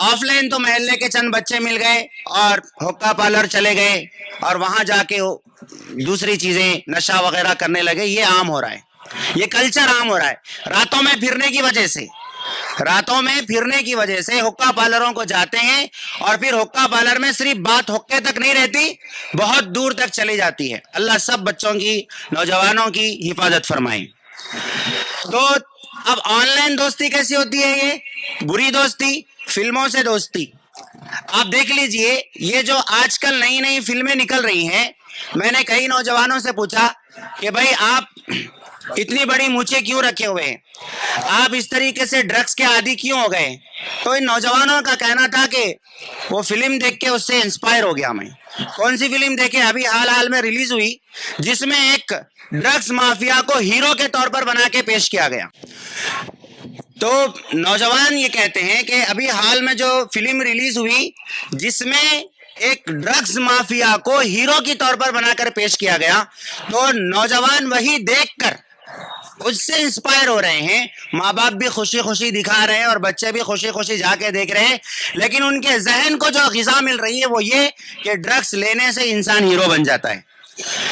Of line تو محلے کے چند بچے مل گئے اور حقہ پارلر چلے گئے اور وہاں جا کے دوسری چیزیں نشہ وغیرہ کرنے لگے. یہ عام ہو رہا ہے, یہ کلچر عام ہو رہا ہے. راتوں میں پھرنے کی وجہ سے حقہ پارلروں کو جاتے ہیں اور پھر حقہ پارلر میں صرف بات حقے تک نہیں رہتی, بہت دور تک چلی جاتی ہے. اللہ سب بچوں کی, نوجوانوں کی حفاظت فرمائے. تو اب آن لائن دوستی کیسی ہوتی ہے؟ یہ بری دوستی, فلموں سے دوستی. آپ دیکھ لیجئے, یہ جو آج کل نئی نئی فلمیں نکل رہی ہیں, میں نے کئی نوجوانوں سے پوچھا کہ بھائی آپ اتنی بڑی مونچھیں کیوں رکھے ہوئے ہیں, آپ اس طریقے سے ڈرگس کے عادی کیوں ہو گئے؟ تو ان نوجوانوں کا کہنا تھا کہ وہ فلم دیکھ کے اس سے انسپائر ہو گیا میں. کون سی فلم دیکھے؟ ابھی حال میں ریلیز ہوئی جس میں ایک ڈرگس مافیا کو ہیرو کے طور پر بنا کے پیش کیا گیا. تو نوجوان یہ کہتے ہیں کہ ابھی حال میں جو فلم ریلیز ہوئی جس میں ایک ڈرگس مافیا کو ہیرو کی طور پر بنا کر پیش کیا گیا, تو نوجوان وہی دیکھ کر اس سے انسپائر ہو رہے ہیں. ماں باپ بھی خوشی خوشی دکھا رہے ہیں اور بچے بھی خوشی خوشی جا کے دیکھ رہے ہیں, لیکن ان کے ذہن کو جو غذا مل رہی ہے وہ یہ کہ ڈرگس لینے سے انسان ہیرو بن جاتا ہے,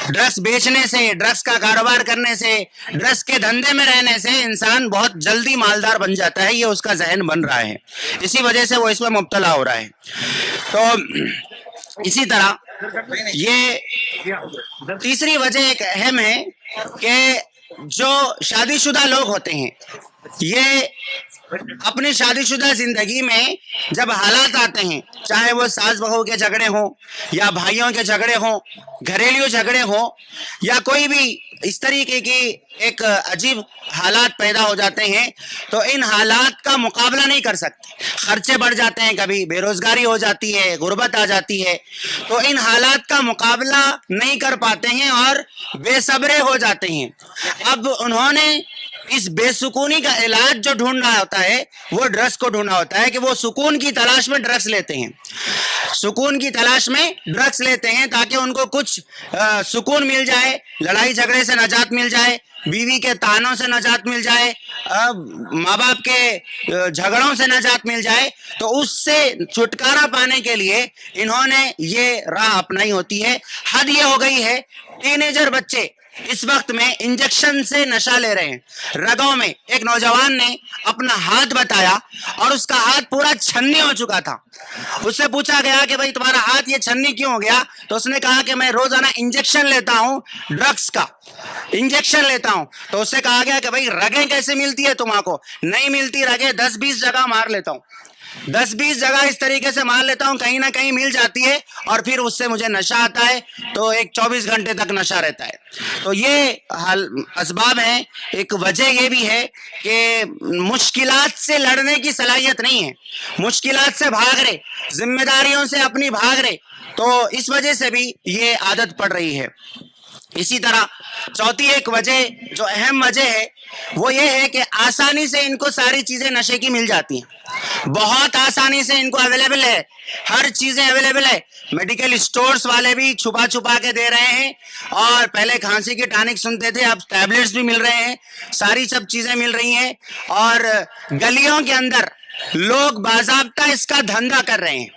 ڈرگس بیچنے سے, ڈرگس کا کاروبار کرنے سے, ڈرگس کے دھندے میں رہنے سے انسان بہت جلدی مالدار بن جاتا ہے. یہ اس کا ذہن بن رہا ہے, اسی وجہ سے وہ اس میں مبتلا ہو رہا ہے. تو اسی طرح یہ تیسری وجہ ایک اہم ہے کہ جو شادی شدہ لوگ ہوتے ہیں, یہ اپنی شادی شدہ زندگی میں جب حالات آتے ہیں, چاہے وہ ساس بہو کے جھگڑے ہوں یا بھائیوں کے جھگڑے ہوں, گھریلو جھگڑے ہوں, یا کوئی بھی اس طریقے کی ایک عجیب حالات پیدا ہو جاتے ہیں, تو ان حالات کا مقابلہ نہیں کر سکتے. خرچے بڑھ جاتے ہیں, کبھی بے روزگاری ہو جاتی ہے, غربت آ جاتی ہے, تو ان حالات کا مقابلہ نہیں کر پاتے ہیں اور بے صبرے ہو جاتے ہیں. اب انہوں نے اس بے سکونی کا علاج جو ڈھونڈنا ہوتا ہے وہ ڈرگس کو ڈھونڈنا ہوتا ہے, کہ وہ سکون کی تلاش میں ڈرگس لیتے ہیں, سکون کی تلاش میں ڈرگس لیتے ہیں تاکہ ان کو کچھ سکون مل جائے, لڑائی جھگڑے سے نجات مل جائے, بیوی کے طعنوں سے نجات مل جائے, ماں باپ کے جھگڑوں سے نجات مل جائے. تو اس سے چھٹکارا پانے کے لیے انہوں نے یہ راہ اپنائی ہوتی ہے. حد یہ ہو گئی ہے, ٹینیجر بچے اس وقت میں انجیکشن سے نشہ لے رہے ہیں رگوں میں. ایک نوجوان نے اپنا ہاتھ بتایا اور اس کا ہاتھ پورا چھنی ہو چکا تھا. اس سے پوچھا گیا کہ بھائی تمہارا ہاتھ یہ چھنی کیوں ہو گیا؟ تو اس نے کہا کہ میں روزانہ انجیکشن لیتا ہوں, ڈرگس کا انجیکشن لیتا ہوں. تو اس سے کہا گیا کہ بھائی رگیں کیسے ملتی ہے تمہارے کو؟ نہیں ملتی رگیں, 10-20 جگہ مار لیتا ہوں, 10-20 جگہ اس طریقے سے مار لیتا ہوں, کہیں نہ کہیں مل جاتی ہے اور پھر اس سے مجھے نشہ آتا ہے, تو ایک 24 گھنٹے تک نشہ رہتا ہے. تو یہ اسباب ہیں. ایک وجہ یہ بھی ہے کہ مشکلات سے لڑنے کی صلاحیت نہیں ہے, مشکلات سے بھاگ رہے, ذمہ داریوں سے اپنی بھاگ رہے, تو اس وجہ سے بھی یہ عادت پڑ رہی ہے. اسی طرح چوتھی ایک وجہ جو اہم وجہ ہے وہ یہ ہے کہ آسانی سے ان کو ساری چیزیں نشے کی مل جاتی ہیں, بہت آسانی سے ان کو اویلیبل ہے, ہر چیزیں اویلیبل ہے. میڈیکل سٹورز والے بھی چھپا چھپا کے دے رہے ہیں, اور پہلے کھانسی کی ٹانک سنتے تھے, اب ٹیبلٹس بھی مل رہے ہیں, ساری سب چیزیں مل رہی ہیں, اور گلیوں کے اندر لوگ باضابطہ اس کا دھندا کر رہے ہیں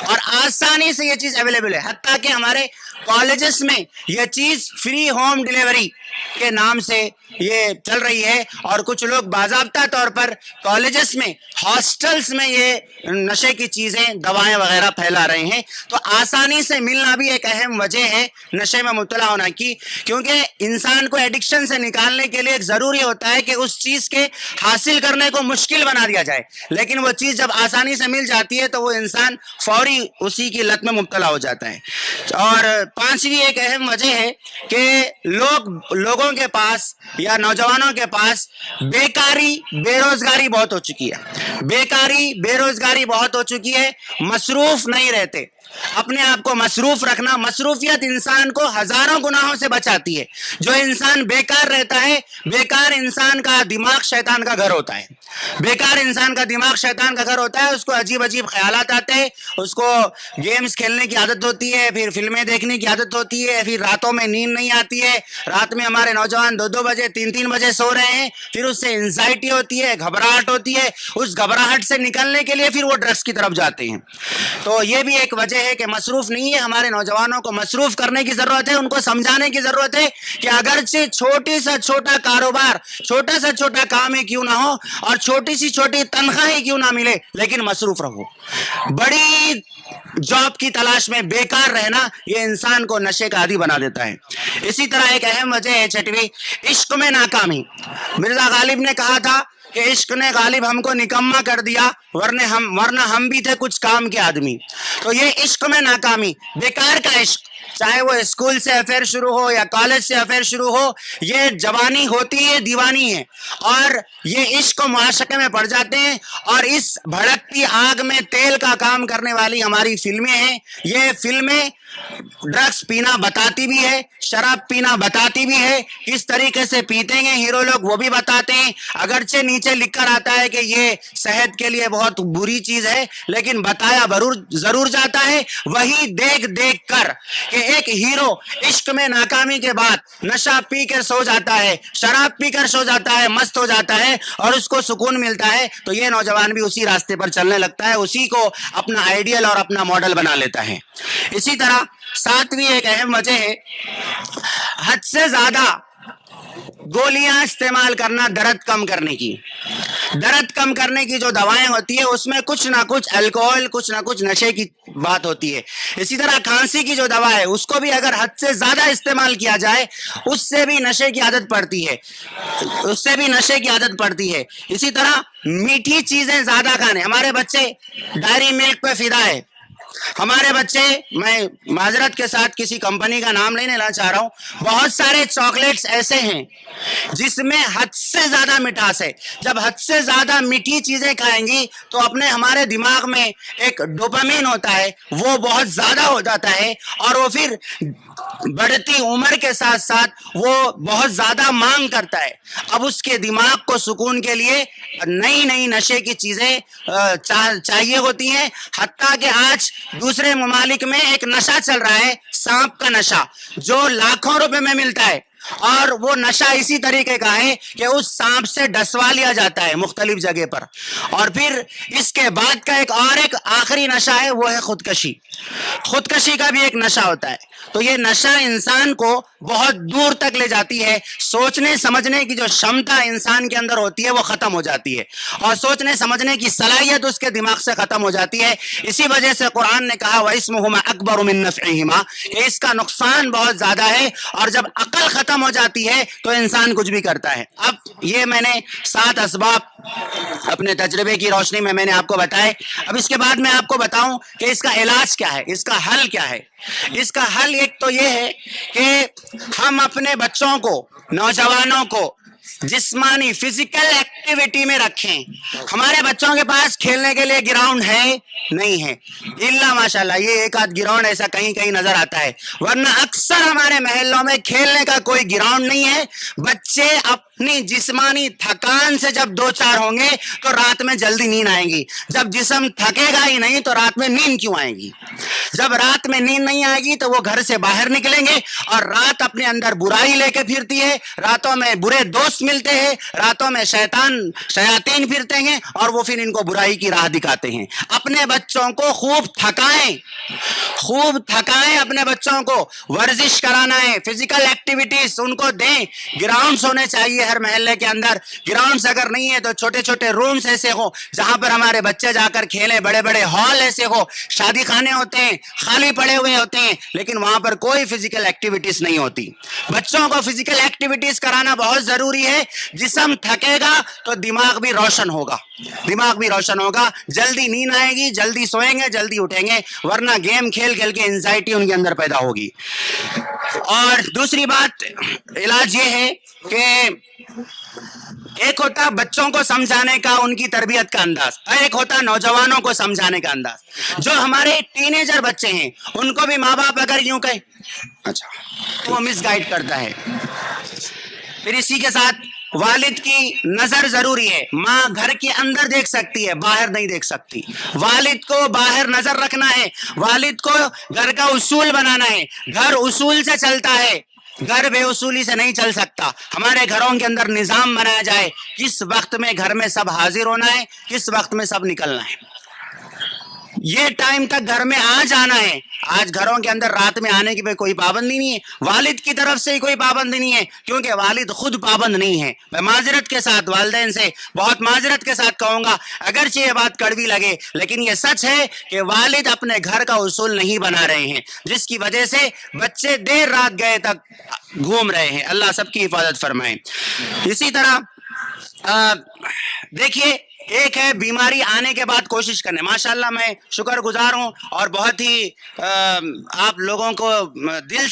اور آسانی سے یہ چیز اویلیبل ہے. حتیٰ کہ ہمارے کالجز میں یہ چیز فری ہوم ڈیلیوری کے نام سے یہ چل رہی ہے, اور کچھ لوگ باضابطہ طور پر کالجز میں, ہاسٹلز میں یہ نشے کی چیزیں, دوائیں وغیرہ پھیلا رہے ہیں. تو آسانی سے ملنا بھی ایک اہم وجہ ہے نشے میں مبتلا ہونا کی, کیونکہ انسان کو ایڈکشن سے نکالنے کے لیے ایک ضروری ہوتا ہے کہ اس چیز کے حاصل کرنے کو مشکل بنا دیا جائے, لیکن وہ چیز جب آسانی سے مل جاتی ہے تو وہ انسان فوری اسی کی لت میں مبتلا ہو جاتا ہے. اور پانچویں ایک اہم وجہ ہے کہ لوگوں کے پاس یا نوجوانوں کے پاس بیکاری, بے روزگاری بہت ہو چکی ہے, بیکاری, بے روزگاری بہت ہو چکی ہے, مصروف نہیں رہتے. اپنے آپ کو مصروف رکھنا. مصروفیت انسان کو ہزاروں گناہوں سے بچاتی ہے. جو انسان بیکار رہتا ہے, بیکار انسان کا دماغ شیطان کا گھر ہوتا ہے. بیکار انسان کا دماغ شیطان کا گھر ہوتا ہے. اس کو عجیب عجیب خیالات آتے ہیں, اس کو گیمز کھیلنے کی عادت ہوتی ہے, پھر فلمیں دیکھنے کی عادت ہوتی ہے, پھر راتوں میں نیند نہیں آتی ہے. رات میں ہمارے نوجوان 2 بجے 3 بجے سو رہے ہیں. پھر اس سے انزائٹی ہوتی ہے, گھبراہٹ ہوتی ہے. اس گھبراہٹ سے نکلنے کے لیے پھر وہ ڈرگس کی طرف جاتے ہیں. تو یہ بھی ایک وجہ ہے کہ مصروف نہیں ہے. ہمارے نوجوانوں کو مصروف کرنے کی ضرورت ہے, ان کو سمجھانے کی ضرورت ہے کہ اگرچہ چھوٹی سا چھوٹا کاروبار, چھوٹا سا چھوٹا کام ہی کیوں نہ ہو اور چھوٹی سی چھوٹی تنخواہ ہی کیوں نہ ملے, لیکن مصروف رہو. بڑی جاب کی تلاش میں بیکار رہنا یہ انسان کو نشے کا عادی بنا دیتا ہے. اسی طرح ایک اہم وجہ ہے چھٹویں, عشق میں ناکامی. مرزا غالب نے کہا تھا کہ عشق نے غالب ہم کو نکما کر دیا, ورنہ ہم بھی تھے کچھ کام کے آدمی. تو یہ عشق میں ناکامی, بیکار کا عشق, چاہے وہ اسکول سے افیئر شروع ہو یا کالج سے افیئر شروع ہو, یہ جوانی ہوتی ہے, دیوانی ہے, اور یہ عشق و معاشقے میں پڑ جاتے ہیں. اور اس بھڑکتی آگ میں تیل کا کام کرنے والی ہماری فلمیں ہیں. یہ فلمیں ڈرگس پینا بتاتی بھی ہے, شراب پینا بتاتی بھی ہے, کس طریقے سے پیتے ہیں ہیرو لوگ وہ بھی بتاتے ہیں. اگرچہ نیچے لکھ کر آتا ہے کہ یہ صحت کے لیے بہت بری چیز ہے, لیکن بتایا ضرور جاتا ہے. وہی دیکھ دیکھ کر کہ ایک ہیرو عشق میں ناکامی کے بعد نشہ پی کر سو جاتا ہے, شراب پی کر سو جاتا ہے, مست ہو جاتا ہے اور اس کو سکون ملتا ہے, تو یہ نوجوان بھی اسی راستے پر چلنے لگتا ہے, اسی کو اپنا آئیڈیل اور اپنا ماڈل بنا لیتا ہے. اسی طرح ساتویں ایک اہم وجہ ہے, حد سے زیادہ گولیاں استعمال کرنا درد کم کرنے کی. درد کم کرنے کی جو دوائیں ہوتی ہے اس میں کچھ نہ کچھ الکوہل, کچھ نہ کچھ نشے کی بات ہوتی ہے. اسی طرح کھانسی کی جو دوا ہے اس کو بھی اگر حد سے زیادہ استعمال کیا جائے اس سے بھی نشے کی عادت پڑتی ہے, اس سے بھی نشے کی عادت پڑتی ہے. اسی طرح میٹھی چیزیں زیادہ کھانے, ہمارے بچے ڈائری ملک پہ فدا ہے. ہمارے بچے, میں معذرت کے ساتھ کسی کمپنی کا نام نہیں لینا چاہ رہا ہوں, بہت سارے چاکلیٹس ایسے ہیں جس میں حد سے زیادہ مٹھاس ہے. جب حد سے زیادہ میٹھی چیزیں کھائیں گی تو ہمارے دماغ میں ایک ڈوپامین ہوتا ہے, وہ بہت زیادہ ہو جاتا ہے, اور وہ پھر بڑھتی عمر کے ساتھ ساتھ وہ بہت زیادہ مانگ کرتا ہے. اب اس کے دماغ کو سکون کے لیے نئی نشے کی چیزیں چاہیے ہوتی ہیں. حتیٰ کہ آج دوسرے ممالک میں ایک نشہ چل رہا ہے, سانپ کا نشہ, جو لاکھوں روپے میں ملتا ہے, اور وہ نشہ اسی طریقے کا ہے کہ اس سانپ سے ڈسوا لیا جاتا ہے مختلف جگہ پر. اور پھر اس کے بعد کا ایک آخری نشہ ہے, وہ ہے خودکشی. خودکشی کا بھی ایک نشہ ہوتا ہے. تو یہ نشہ انسان کو بہت دور تک لے جاتی ہے. سوچنے سمجھنے کی جو شمتا انسان کے اندر ہوتی ہے وہ ختم ہو جاتی ہے, اور سوچنے سمجھنے کی صلاحیت اس کے دماغ سے ختم ہو جاتی ہے. اسی وجہ سے قرآن نے کہا وَإِسْمُهُمَا أَكْبَرُ مِن نَفْعِهِمَا, کہ اس کا نقصان بہت زیادہ ہے, اور جب عقل ختم ہو جاتی ہے تو انسان کچھ بھی کرتا ہے. اب یہ میں نے 7 اسباب اپنے تجربے کی روشنی میں نے آپ کو بتائے. اب اس کے بعد میں آپ کو بتاؤں کہ اس کا علاج کیا ہے, اس کا حل کیا ہے. اس کا حل ایک تو یہ ہے کہ ہم اپنے بچوں کو, نوجوانوں کو جسمانی فزیکل ایکٹیویٹی میں رکھیں. ہمارے بچوں کے پاس کھیلنے کے لیے گراؤنڈ ہے نہیں ہے, الا ماشاءاللہ یہ ایک آدھ گراؤنڈ ایسا کہیں نظر آتا ہے, ورنہ اکثر ہمارے محلوں میں کھیلنے کا کوئی گراؤنڈ نہیں ہے. بچے اپنی جسمانی تھکان سے جب 2-4 ہوں گے تو رات میں جلدی نیند آئے گی. جب جسم تھکے گا ہی نہیں تو رات میں نیند کیوں آئے گی. جب رات میں نیند نہیں آئے گی تو وہ گھر سے باہر نکلیں گے, اور رات اپنے اندر برائی لے کے پھرتی ہے, راتوں میں برے دوست ملتے ہیں, راتوں میں شیاطین پھرتے ہیں, اور وہ پھر ان کو برائی کی راہ دکھاتے ہیں. اپنے بچوں کو خوب تھکائیں اپنے بچوں کو ورزش کرانا ہے, فزیکل ایکٹیویٹیز ان کو دیں. گراؤنڈز ہونے چاہیے ہر محلے کے اندر. گراؤنڈز اگر نہیں ہے تو چھوٹے چھوٹے رومز ایسے ہو جہاں پر ہمارے بچے جا کر کھیلیں. بڑے بڑے ہال ایسے ہو, شادی خانے ہوتے ہیں خالی پڑے ہوئے ہوتے ہیں, لیکن وہاں پر کوئی فزیکل ایکٹیویٹیز نہیں ہوتی. بچوں کو فزیکل ایکٹیویٹیز کرانا بہت ضروری ہے. جسم تھکے گا تو دماغ بھی روشن ہوگا, جلدی نیند آئے گی, جلدی سوئیں گے, جلدی اٹھیں گے, ورنہ گیم کھیل کے انزائٹی ان کے اندر پیدا ہوگی. اور دوسری بات, علاج یہ ہے ایک ہوتا بچوں کو سمجھانے کا ان کی تربیت کا انداز، اور ایک ہوتا نوجوانوں کو سمجھانے کا انداز۔ جو ہمارے ٹین ایجر بچے ہیں ان کو بھی ماں باپ اگر یوں کہے اچھا تو وہ مس گائیڈ کرتا ہے۔ پھر اسی کے ساتھ والد کی نظر ضروری ہے۔ ماں گھر کے اندر دیکھ سکتی ہے، باہر نہیں دیکھ سکتی۔ والد کو باہر نظر رکھنا ہے، والد کو گھر کا اصول بنانا ہے۔ گھر اصول سے چلتا ہے، گھر بے اصولی سے نہیں چل سکتا۔ ہمارے گھروں کے اندر نظام بنایا جائے، کس وقت میں گھر میں سب حاضر ہونا ہے، کس وقت میں سب نکلنا ہے، یہ ٹائم تک گھر میں آ جانا ہے۔ آج گھروں کے اندر رات میں آنے کی کوئی پابندی نہیں ہے، والد کی طرف سے کوئی پابندی نہیں ہے، کیونکہ والد خود پابند نہیں ہے۔ میں معذرت کے ساتھ والدین سے بہت معذرت کے ساتھ کہوں گا، اگرچہ یہ بات کڑوی لگے لیکن یہ سچ ہے کہ والد اپنے گھر کا اصول نہیں بنا رہے ہیں، جس کی وجہ سے بچے دیر رات گئے تک گھوم رہے ہیں۔ اللہ سب کی حفاظت فرمائے۔ اسی طرح دیکھیے، ایک ہے بیماری آنے کے بعد کوشش کرنے۔ ماشاءاللہ میں شکر گزار ہوں اور بہت ہی آپ لوگوں کو دل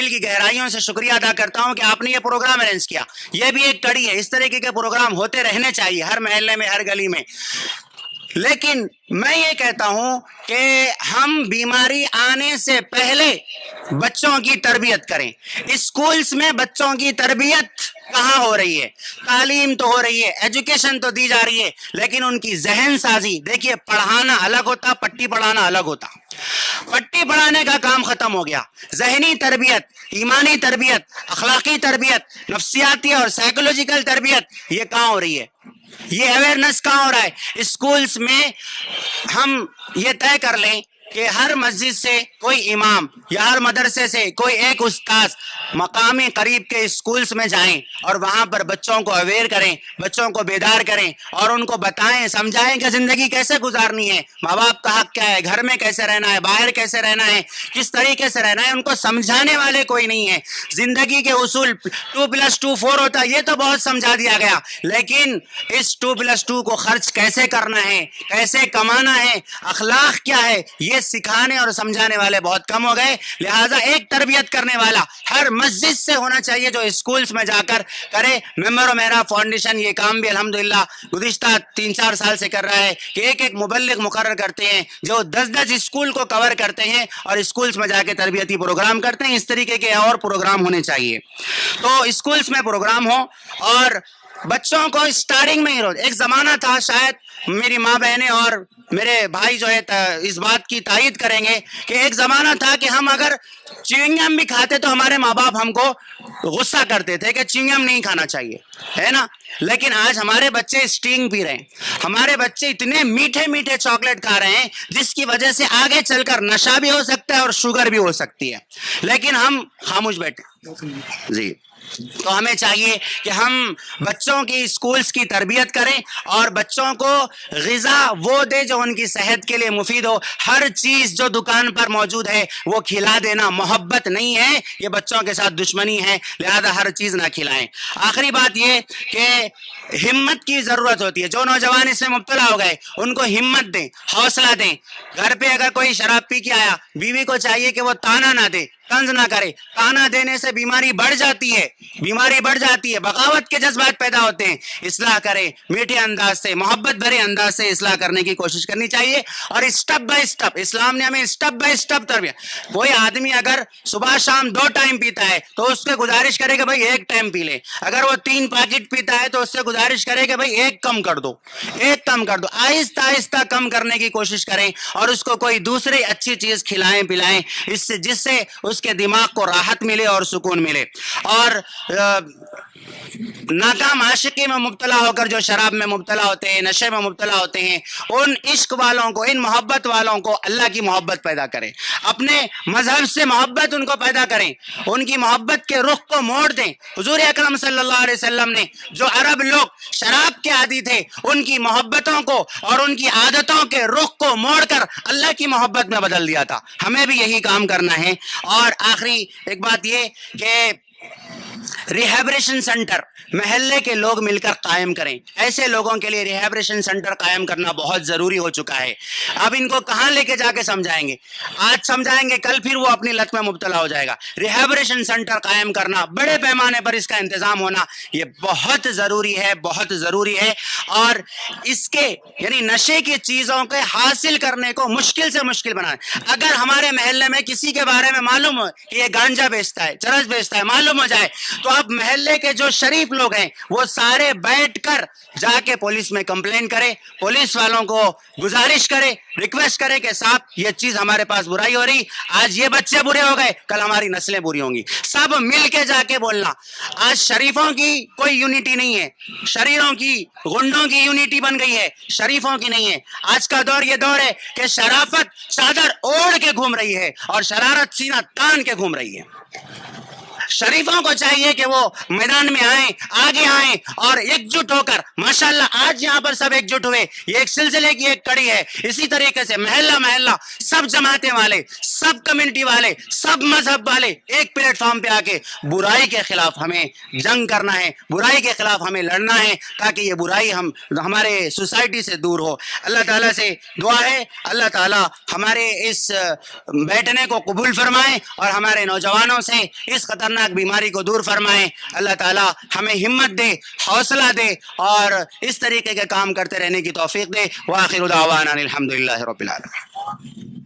کی گہرائیوں سے شکریہ ادا کرتا ہوں کہ آپ نے یہ پروگرام ارینج کیا۔ یہ بھی ایک کڑی ہے، اس طریقے کے پروگرام ہوتے رہنے چاہیے ہر محلے میں، ہر گلی میں۔ لیکن میں یہ کہتا ہوں کہ ہم بیماری آنے سے پہلے بچوں کی تربیت کریں۔ اسکولز میں بچوں کی تربیت کہاں ہو رہی ہے؟ تعلیم تو ہو رہی ہے، ایجوکیشن تو دی جا رہی ہے، لیکن ان کی ذہن سازی، دیکھیے پڑھانا الگ ہوتا، پٹی پڑھانا الگ ہوتا۔ پٹی پڑھانے کا کام ختم ہو گیا، ذہنی تربیت، ایمانی تربیت، اخلاقی تربیت، نفسیاتی اور سائیکولوجیکل تربیت یہ کہاں ہو رہی ہے؟ یہ اویئرنیس کہاں ہو رہا ہے؟ اسکولز میں ہم یہ طے کر لیں کہ ہر مسجد سے کوئی امام یا ہر مدرسے سے کوئی ایک استاذ مقامی قریب کے اسکولز میں جائیں اور وہاں پر بچوں کو اویئر کریں، بچوں کو بیدار کریں اور ان کو بتائیں، سمجھائیں کہ زندگی کیسے گزارنی ہے، ماں باپ کا حق کیا ہے، گھر میں کیسے رہنا ہے، باہر کیسے رہنا ہے، کس طریقے سے رہنا ہے۔ ان کو سمجھانے والے کوئی نہیں ہے۔ زندگی کے اصول 2+2 4 ہوتا ہے، یہ تو بہت سمجھا دیا گیا، لیکن اس 2+2 کو خرچ کیسے کرنا ہے، کیسے کمانا ہے، اخلاق کیا ہے، یہ سکھانے اور سمجھانے والے بہت کم ہو گئے۔ لہٰذا ایک تربیت کرنے والا ہر مسجد سے ہونا چاہیے جو اسکولز میں جا کر کرے۔ ممبر و محراب فاؤنڈیشن یہ کام بھی الحمدللہ گزشتہ 3-4 سال سے کر رہا ہے کہ ایک مبلغ مقرر کرتے ہیں جو 10 اسکول کو کور کرتے ہیں اور اسکولز میں جا کے تربیتی پروگرام کرتے ہیں۔ اس طریقے کے اور پروگرام ہونے چاہیے۔ تو اسکولز میں پروگرام ہو اور بچوں کو اسٹارٹنگ میں ہی روز، ایک زمانہ تھا، شاید میری ماں بہنیں اور میرے بھائی جو ہے اس بات کی تائید کریں گے کہ ایک زمانہ تھا کہ ہم اگر چیونگم بھی کھاتے تو ہمارے ماں باپ ہم کو غصہ کرتے تھے کہ چیونگم نہیں کھانا چاہیے، ہے نا۔ لیکن آج ہمارے بچے اسٹینگ پی رہے ہیں، ہمارے بچے اتنے میٹھے میٹھے چاکلیٹ کھا رہے ہیں جس کی وجہ سے آگے چل کر نشہ بھی ہو سکتا ہے اور شوگر بھی ہو سکتی ہے، لیکن ہم خاموش بیٹھے۔ جی، تو ہمیں چاہیے کہ ہم بچوں کی اسکولز کی تربیت کریں اور بچوں کو غذا وہ دے جو ان کی صحت کے لیے مفید ہو۔ ہر چیز جو دکان پر موجود ہے وہ کھلا دینا محبت نہیں ہے، یہ بچوں کے ساتھ دشمنی ہے، لہذا ہر چیز نہ کھلائیں۔ آخری بات یہ کہ ہمت کی ضرورت ہوتی ہے۔ جو نوجوان اس میں مبتلا ہو گئے ان کو ہمت دیں، حوصلہ دیں۔ گھر پہ اگر کوئی شراب پی کے آیا، بیوی کو چاہیے کہ وہ تانا نہ دے، طنز نہ کرے۔ تانا دینے سے بیماری بڑھ جاتی ہے، بغاوت کے جذبات پیدا ہوتے ہیں۔ اصلاح کرے، میٹھے انداز سے، محبت بھرے انداز سے اصلاح کرنے کی کوشش کرنی چاہیے، اور اسٹیپ بائی اسٹیپ اسلام نے ہمیں اسٹیپ بائی اسٹیپ تربیت۔ کوئی آدمی اگر صبح شام 2 ٹائم پیتا ہے تو اس سے گزارش کرے کہ بھائی 1 ٹائم پی لے۔ اگر وہ 3 پیکٹ پیتا ہے تو اس سے گزارش کرے کہ بھائی 1 کم کر دو، 1 کم کر دو۔ آہستہ آہستہ کم کرنے کی کوشش کریں اور اس کو کوئی دوسری اچھی چیز کھلائیں پلائیں، جس سے اس کے دماغ کو راحت ملے اور سکون ملے۔ اور ناکام عاشقی میں مبتلا ہو کر جو شراب میں مبتلا ہوتے ہیں، نشے میں مبتلا ہوتے ہیں، ان عشق والوں کو، ان محبت والوں کو اللہ کی محبت پیدا کریں، اپنے مذہب سے محبت ان کو پیدا کریں، ان کی محبت کے رخ کو موڑ دیں۔ حضور اکرم صلی اللہ علیہ وسلم نے جو عرب لوگ شراب کے عادی تھے ان کی محبتوں کو اور ان کی عادتوں کے رخ کو موڑ کر اللہ کی محبت میں بدل دیا تھا۔ ہمیں بھی یہی کام کرنا ہے۔ اور آخری ایک بات یہ کہ ریہیبریشن سینٹر محلے کے لوگ مل کر قائم کریں. ایسے لوگوں کے لیے ریہیبریشن سینٹر قائم کرنا بہت ضروری ہو چکا ہے. اب ان کو کہاں لے کے جا کے سمجھائیں گے؟ آج سمجھائیں گے کل پھر وہ اپنی لت میں مبتلا ہو جائے گا. ریہیبریشن سینٹر قائم کرنا، بڑے پیمانے پر اس کا انتظام ہونا، یہ بہت ضروری ہے، بہت ضروری ہے. اور اس کے یعنی نشے کی چیزوں کے حاصل کرنے کو مشکل سے مشکل بنائیں. اگر ہمارے محلے میں کسی کے بارے میں معلوم ہو کہ یہ گانجا بیچتا ہے، چرس بیچتا ہے، معلوم ہو جائے تو اب محلے کے جو شریف لوگ ہیں وہ سارے بیٹھ کر جا کے پولیس میں کمپلین کرے، پولیس والوں کو گزارش کرے، ریکویسٹ کرے کہ صاحب یہ چیز ہمارے پاس برائی ہو رہی، آج یہ بچے برے ہو گئے، کل ہماری نسلیں بری ہوں گی. سب مل کے جا کے بولنا. آج شریفوں کی کوئی یونٹی نہیں ہے، شریروں کی، غنڈوں کی یونٹی بن گئی ہے، شریفوں کی نہیں ہے. آج کا دور یہ دور ہے کہ شرافت چادر اوڑھ کے گھوم رہی ہے اور شرارت سینہ تان کے گھوم رہی ہے. شریفوں کو چاہیے کہ وہ میدان میں آئیں، آگے آئیں اور ایک جٹ ہو کر، ماشاءاللہ آج یہاں پر سب ایک جٹ ہوئے، یہ ایک سلسلے کی ایک کڑی ہے. اسی طریقے سے محلہ محلہ سب جماعتیں والے، سب کمیونٹی والے، سب مذہب والے ایک پلیٹ فارم پہ آ کے برائی کے خلاف ہمیں جنگ کرنا ہے، برائی کے خلاف ہمیں لڑنا ہے تاکہ یہ برائی ہمارے سوسائٹی سے دور ہو. اللہ تعالیٰ سے دعا ہے اللہ تعالیٰ ہمارے اس بیٹھنے کو قبول فرمائے اور ہمارے نوجوانوں سے اس خطرناک بیماری کو دور فرمائے. اللہ تعالیٰ ہمیں ہمت دے، حوصلہ دے اور اس طریقے کے کام کرتے رہنے کی توفیق دے. وآخر دعوانا الحمدللہ رب العالمین.